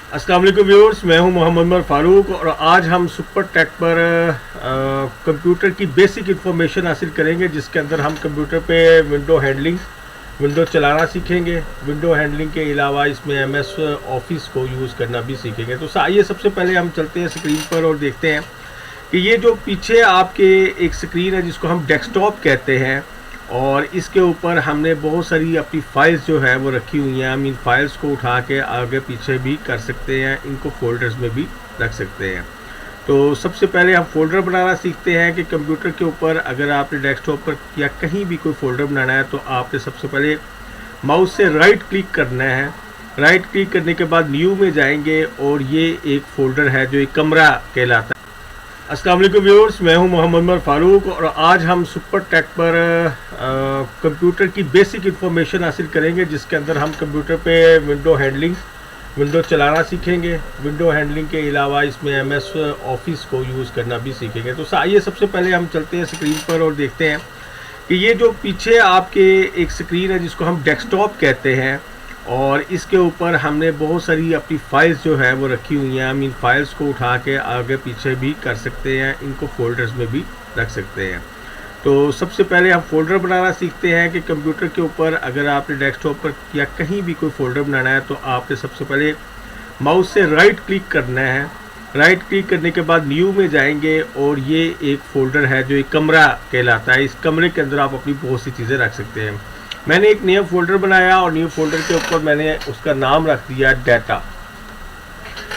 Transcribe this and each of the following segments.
अस्सलाम वालेकुम व्यूअर्स, मैं हूं मोहम्मद उमर फारूक और आज हम सुपर टेक पर कंप्यूटर की बेसिक इन्फॉर्मेशन हासिल करेंगे, जिसके अंदर हम कंप्यूटर पे विंडो चलाना सीखेंगे। विंडो हैंडलिंग के अलावा इसमें एमएस ऑफिस को यूज़ करना भी सीखेंगे। तो आइए सबसे पहले हम चलते हैं स्क्रीन पर और देखते हैं कि ये जो पीछे आपके एक स्क्रीन है जिसको हम डेस्कटॉप कहते हैं, और इसके ऊपर हमने बहुत सारी अपनी फाइल्स जो है वो रखी हुई हैं। हम इन फाइल्स को उठा के आगे पीछे भी कर सकते हैं, इनको फोल्डर्स में भी रख सकते हैं। तो सबसे पहले हम फोल्डर बनाना सीखते हैं कि कंप्यूटर के ऊपर अगर आपने डेस्कटॉप पर या कहीं भी कोई फोल्डर बनाना है तो आपने सबसे पहले माउस से राइट क्लिक करना है। राइट क्लिक करने के बाद न्यू में जाएंगे और ये एक फ़ोल्डर है जो एक कमरा कहलाता है। अस्सलाम वालेकुम व्यूअर्स, मैं हूं मोहम्मद उमर फारूक और आज हम सुपर टेक पर कंप्यूटर की बेसिक इन्फॉर्मेशन हासिल करेंगे, जिसके अंदर हम कंप्यूटर पे विंडो चलाना सीखेंगे। विंडो हैंडलिंग के अलावा इसमें एमएस ऑफिस को यूज़ करना भी सीखेंगे। तो आइए सबसे पहले हम चलते हैं स्क्रीन पर और देखते हैं कि ये जो पीछे आपके एक स्क्रीन है जिसको हम डेस्कटॉप कहते हैं, और इसके ऊपर हमने बहुत सारी अपनी फाइल्स जो है वो रखी हुई हैं। हम इन फाइल्स को उठा के आगे पीछे भी कर सकते हैं, इनको फोल्डर्स में भी रख सकते हैं। तो सबसे पहले हम फोल्डर बनाना सीखते हैं कि कंप्यूटर के ऊपर अगर आपने डेस्कटॉप पर या कहीं भी कोई फोल्डर बनाना है तो आपने सबसे पहले माउस से राइट क्लिक करना है। राइट क्लिक करने के बाद न्यू में जाएंगे और ये एक फ़ोल्डर है जो एक कमरा कहलाता है। इस कमरे के अंदर आप अपनी बहुत सी चीज़ें रख सकते हैं। मैंने एक नया फ़ोल्डर बनाया और न्यू फ़ोल्डर के ऊपर मैंने उसका नाम रख दिया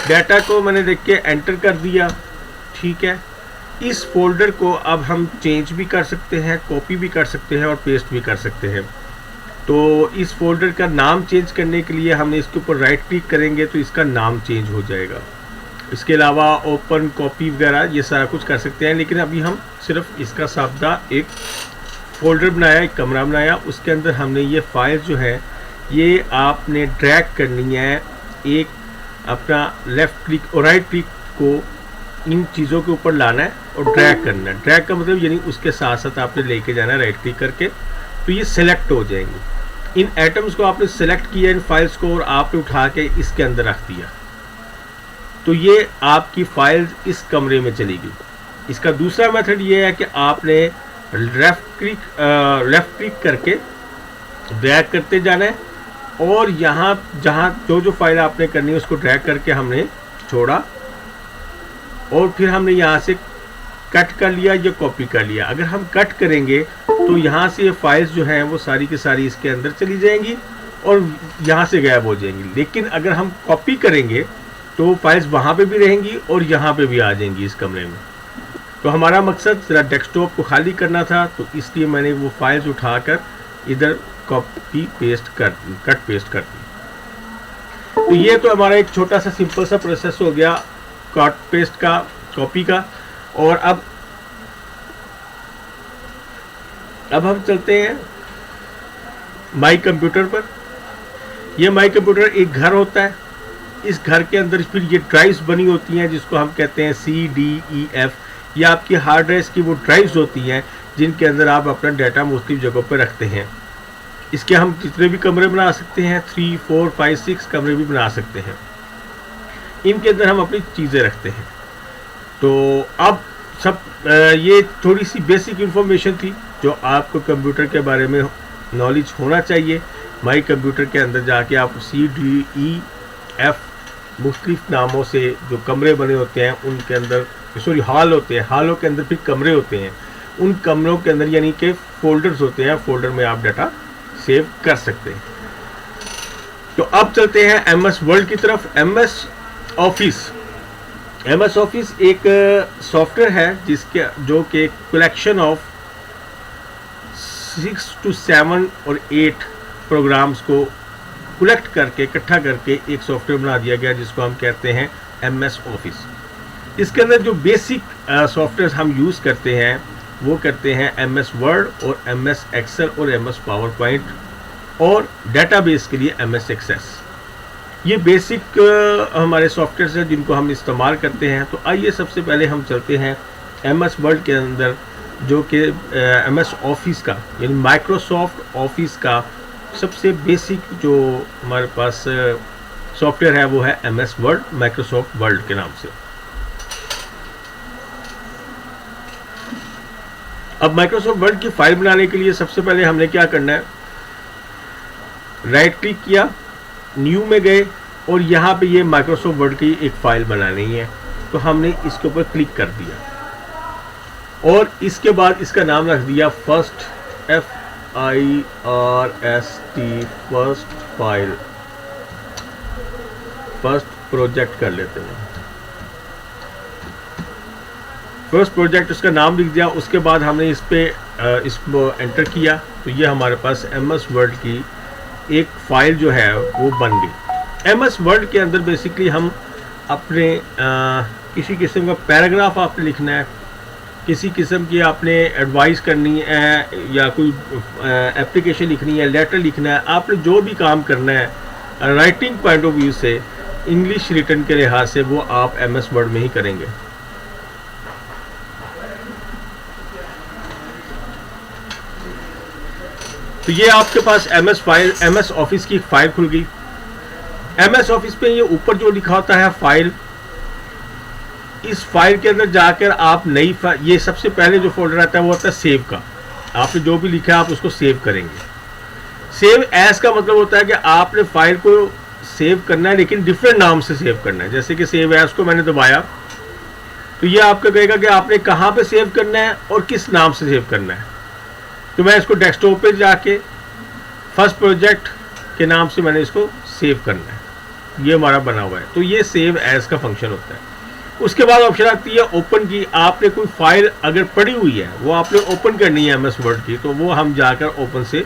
डाटा को मैंने देख के एंटर कर दिया। ठीक है, इस फोल्डर को अब हम चेंज भी कर सकते हैं, कॉपी भी कर सकते हैं और पेस्ट भी कर सकते हैं। तो इस फोल्डर का नाम चेंज करने के लिए हमने इसके ऊपर राइट क्लिक करेंगे तो इसका नाम चेंज हो जाएगा। इसके अलावा ओपन, कॉपी वगैरह ये सारा कुछ कर सकते हैं, लेकिन अभी हम सिर्फ इसका सादा एक फ़ोल्डर बनाया, एक कमरा बनाया। उसके अंदर हमने ये फाइल जो है ये आपने ड्रैग करनी है। एक अपना लेफ़्ट क्लिक और राइट क्लिक को इन चीज़ों के ऊपर लाना है और ड्रैग करना है। ड्रैग का मतलब यानी उसके साथ साथ आपने लेके जाना है राइट क्लिक करके, तो ये सिलेक्ट हो जाएंगे। इन आइटम्स को आपने सिलेक्ट किया, इन फाइल्स को, और आपने उठा के इसके अंदर रख दिया, तो ये आपकी फाइल्स इस कमरे में चली गई। इसका दूसरा मेथड ये है कि आपने लेफ़्ट क्लिक करके ड्रैग करते जाना है और यहाँ जहाँ जो फाइल आपने करनी है उसको ड्रैग करके हमने छोड़ा और फिर हमने यहाँ से कट कर लिया या कॉपी कर लिया। अगर हम कट करेंगे तो यहाँ से ये फाइल्स जो हैं वो सारी की सारी इसके अंदर चली जाएंगी और यहाँ से गायब हो जाएंगी। लेकिन अगर हम कॉपी करेंगे तो फाइल्स वहाँ पे भी रहेंगी और यहाँ पे भी आ जाएंगी इस कमरे में। तो हमारा मकसद ज़रा डेस्कटॉप को खाली करना था, तो इसलिए मैंने वो फाइल्स उठाकर इधर कॉपी पेस्ट कट पेस्ट कर दी। तो ये तो हमारा एक छोटा सा सिंपल सा प्रोसेस हो गया कट पेस्ट का, कॉपी का। और अब हम चलते हैं माई कंप्यूटर पर। यह माई कंप्यूटर एक घर होता है। इस घर के अंदर फिर ये ड्राइव्स बनी होती हैं जिसको हम कहते हैं CDEF। ये आपकी हार्ड ड्राइव्स की वो ड्राइव्स होती हैं जिनके अंदर आप अपना डाटा मुख्तलिफ जगहों पर रखते हैं। इसके हम जितने भी कमरे बना सकते हैं, 3, 4, 5, 6 कमरे भी बना सकते हैं। इनके अंदर हम अपनी चीज़ें रखते हैं। तो अब ये थोड़ी सी बेसिक इन्फॉर्मेशन थी जो आपको कंप्यूटर के बारे में नॉलेज होना चाहिए। माई कंप्यूटर के अंदर जाके आप CDEF मुख्तलिफ नामों से जो कमरे बने होते हैं उनके अंदर, हॉल होते हैं, हॉलों के अंदर फिर कमरे होते हैं। उन कमरों के अंदर यानी कि फोल्डर्स होते हैं, फोल्डर में आप डाटा सेव कर सकते हैं। तो अब चलते हैं MS वर्ल्ड की तरफ। MS ऑफिस एक सॉफ्टवेयर है जो कि कलेक्शन ऑफ 6 to 7 और 8 प्रोग्राम्स को कलेक्ट करके इकट्ठा करके एक सॉफ्टवेयर बना दिया गया जिसको हम कहते हैं MS ऑफिस। इसके अंदर जो बेसिक सॉफ्टवेयर हम यूज़ करते हैं वो करते हैं MS वर्ड और MS एक्सेल और MS पावर पॉइंट, और डेटाबेस के लिए MS एक्सेस। ये बेसिक हमारे सॉफ्टवेयर हैं जिनको हम इस्तेमाल करते हैं। तो आइए सबसे पहले हम चलते हैं MS वर्ड के अंदर, जो कि MS ऑफिस का यानी माइक्रोसॉफ्ट ऑफिस का सबसे बेसिक जो हमारे पास सॉफ्टवेयर है वो है MS वर्ड, माइक्रोसॉफ्ट वर्ड के नाम से। अब माइक्रोसॉफ्ट वर्ड की फाइल बनाने के लिए सबसे पहले हमने क्या करना है, राइट क्लिक किया, न्यू में गए और यहाँ पे ये माइक्रोसॉफ्ट वर्ड की एक फाइल बनानी है, तो हमने इसके ऊपर क्लिक कर दिया और इसके बाद इसका नाम रख दिया first, FIRST, first file, first project कर लेते हैं। फर्स्ट प्रोजेक्ट उसका नाम लिख दिया, उसके बाद हमने इस पे इसको एंटर किया तो ये हमारे पास MS वर्ड की एक फाइल जो है वो बन गई। MS वर्ड के अंदर बेसिकली हम अपने किसी किस्म का पैराग्राफ आपने लिखना है, किसी किस्म की आपने एडवाइस करनी है या कोई एप्लीकेशन लिखनी है, लेटर लिखना है, आपने जो भी काम करना है राइटिंग पॉइंट ऑफ व्यू से, इंग्लिश रिटन के लिहाज से, वो आप MS वर्ड में ही करेंगे। तो ये आपके पास MS ऑफिस की एक फाइल खुल गई। MS ऑफिस पे ये ऊपर जो लिखा होता है फाइल, इस फाइल के अंदर जाकर आप नई ये सबसे पहले जो फोल्डर आता है वो होता है सेव का। आपने जो भी लिखा है आप उसको सेव करेंगे। सेव एज का मतलब होता है कि आपने फाइल को सेव करना है लेकिन डिफरेंट नाम से सेव करना है। जैसे कि सेव एज को मैंने दबाया तो ये आपका कहेगा कि आपने कहाँ पे सेव करना है और किस नाम से सेव करना है। तो मैं इसको डेस्कटॉप पे जाके फर्स्ट प्रोजेक्ट के नाम से मैंने इसको सेव करना है, ये हमारा बना हुआ है। तो ये सेव एज का फंक्शन होता है। उसके बाद ऑप्शन आती है ओपन की। आपने कोई फाइल अगर पड़ी हुई है वो आपने ओपन करनी है MS वर्ड की, तो वो हम जाकर ओपन से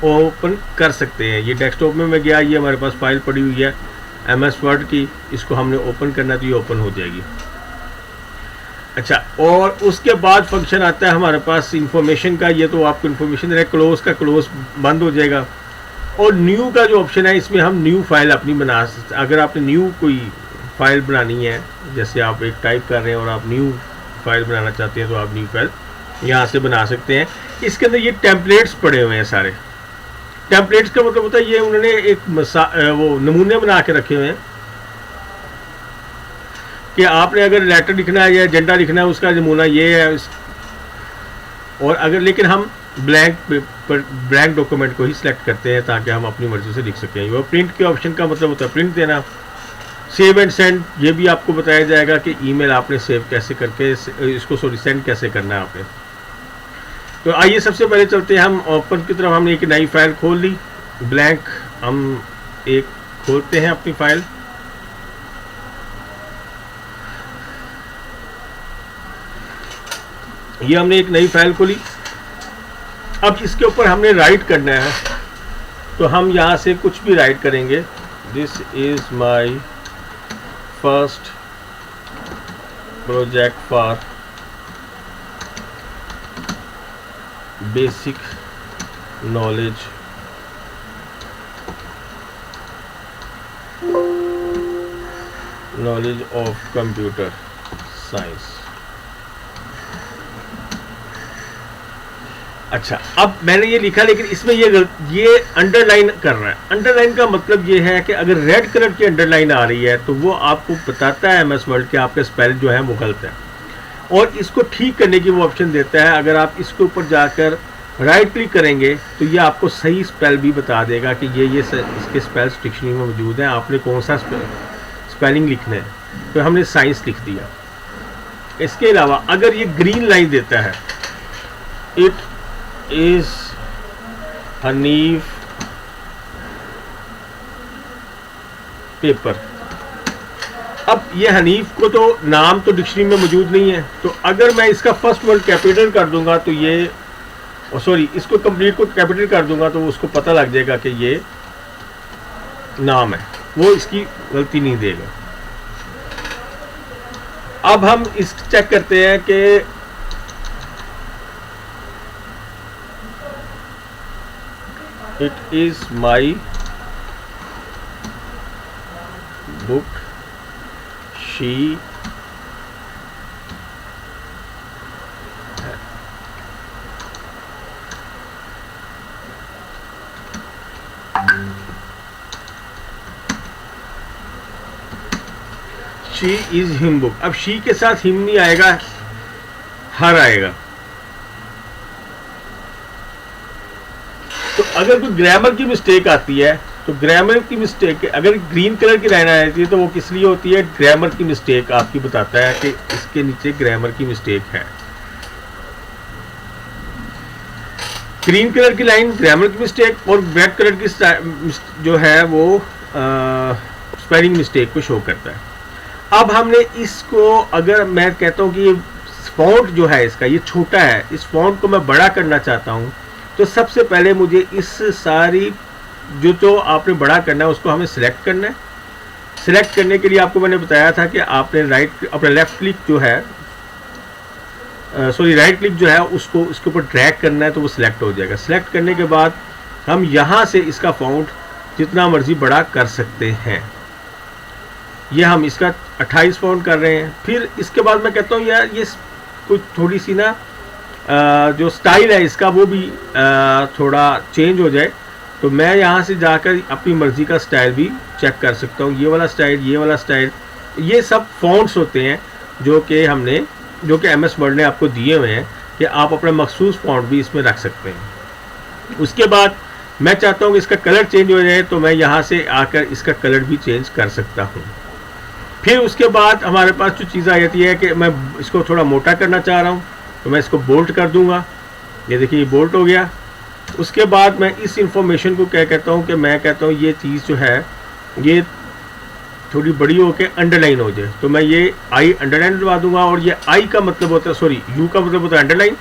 ओपन कर सकते हैं। ये डेस्कटॉप में मैं गया, ये हमारे पास फाइल पड़ी हुई है MS वर्ड की, इसको हमने ओपन करना तो ये ओपन हो जाएगी। अच्छा, और उसके बाद फंक्शन आता है हमारे पास इंफॉर्मेशन का। ये तो आपको इन्फॉर्मेशन है, क्लोज का क्लोज बंद हो जाएगा। और न्यू का जो ऑप्शन है इसमें हम न्यू फाइल अपनी बना सकते। अगर आपने न्यू कोई फाइल बनानी है, जैसे आप एक टाइप कर रहे हैं और आप न्यू फाइल बनाना चाहते हैं तो आप न्यू फाइल यहाँ से बना सकते हैं। इसके अंदर ये टेम्पलेट्स पड़े हुए हैं सारे। टेम्पलेट्स का मतलब होता है ये उन्होंने एक वो नमूने बना के रखे हुए हैं कि आपने अगर लेटर लिखना है या एजेंडा लिखना है उसका नमूना ये है। और अगर लेकिन हम ब्लैंक डॉक्यूमेंट को ही सिलेक्ट करते हैं ताकि हम अपनी मर्जी से लिख सकें। वो प्रिंट के ऑप्शन का मतलब होता है प्रिंट देना। सेव एंड सेंड, ये भी आपको बताया जाएगा कि ईमेल आपने सेव कैसे करके इसको सेंड कैसे करना है आपने। तो आइए सबसे पहले चलते हैं हम ओपन की तरफ। हमने एक नई फाइल खोल ली, ब्लैंक हम एक खोलते हैं अपनी फाइल। ये हमने एक नई फाइल खोली। अब इसके ऊपर हमने राइट करना है, तो हम यहाँ से कुछ भी राइट करेंगे। This is my first project for basic knowledge of computer science. अच्छा, अब मैंने ये लिखा लेकिन इसमें ये अंडरलाइन कर रहा है। अंडरलाइन का मतलब ये है कि अगर रेड कलर की अंडरलाइन आ रही है तो वो आपको बताता है MS वर्ड के आपका स्पेल जो है वो गलत है, और इसको ठीक करने की वो ऑप्शन देता है। अगर आप इसके ऊपर जाकर राइट क्लिक करेंगे तो ये आपको सही स्पेल भी बता देगा कि ये इसके स्पेल्स डिक्शनरी में मौजूद हैं, आपने कौन सा स्पेलिंग लिखना है। तो हमने साइंस लिख दिया। इसके अलावा अगर ये ग्रीन लाइन देता है, इट इज हनीफ पेपर। अब ये हनीफ को तो नाम तो डिक्शनरी में मौजूद नहीं है, तो अगर मैं इसका फर्स्ट वर्ड कैपिटल कर दूंगा तो ये इसको कंप्लीट को कैपिटल कर दूंगा तो उसको पता लग जाएगा कि ये नाम है, वो इसकी गलती नहीं देगा। अब हम इस चेक करते हैं कि it is my book, she she is him book. अब शी के साथ हिम नहीं आएगा, हर आएगा। तो अगर कोई ग्रामर की मिस्टेक आती है तो ग्रामर की मिस्टेक, अगर ग्रीन कलर की लाइन आ जाती है तो वो किस लिए होती है, ग्रामर की मिस्टेक आपकी बताता है कि इसके नीचे ग्रामर की मिस्टेक है। ग्रीन कलर की लाइन ग्रामर की मिस्टेक और रेड कलर की जो है वो स्पेलिंग मिस्टेक को शो करता है। अब हमने इसको, अगर मैं कहता हूँ कि फॉन्ट जो है इसका ये छोटा है, इस फॉन्ट को मैं बड़ा करना चाहता हूँ, तो सबसे पहले मुझे इस सारी जो आपने बड़ा करना है उसको हमें सिलेक्ट करना है। सिलेक्ट करने के लिए आपको मैंने बताया था कि आपने अपना लेफ्ट क्लिक जो है राइट क्लिक जो है उसको इसके ऊपर ड्रैग करना है तो वो सिलेक्ट हो जाएगा। सिलेक्ट करने के बाद हम यहाँ से इसका फॉन्ट जितना मर्जी बड़ा कर सकते हैं। ये हम इसका 28 फॉन्ट कर रहे हैं। फिर इसके बाद मैं कहता हूँ यार ये कुछ थोड़ी सी ना जो स्टाइल है इसका वो भी थोड़ा चेंज हो जाए, तो मैं यहाँ से जाकर अपनी मर्ज़ी का स्टाइल भी चेक कर सकता हूँ। ये वाला स्टाइल, ये वाला स्टाइल, ये सब फॉन्ट्स होते हैं जो कि MS वर्ड ने आपको दिए हुए हैं कि आप अपना मखसूस फॉन्ट भी इसमें रख सकते हैं। उसके बाद मैं चाहता हूँ कि इसका कलर चेंज हो जाए, तो मैं यहाँ से आकर इसका कलर भी चेंज कर सकता हूँ। फिर उसके बाद हमारे पास जो चीज़ आ जाती है कि मैं इसको थोड़ा मोटा करना चाह रहा हूँ, तो मैं इसको बोल्ट कर दूंगा। ये देखिए ये बोल्ट हो गया। उसके बाद मैं इस इंफॉर्मेशन को क्या कहता हूँ कि मैं कहता हूँ ये चीज़ जो है ये थोड़ी बड़ी होकर अंडरलाइन हो जाए, तो मैं ये आई अंडरलाइन दबा दूंगा। और ये आई का मतलब होता है, सॉरी, यू का मतलब होता है अंडरलाइन।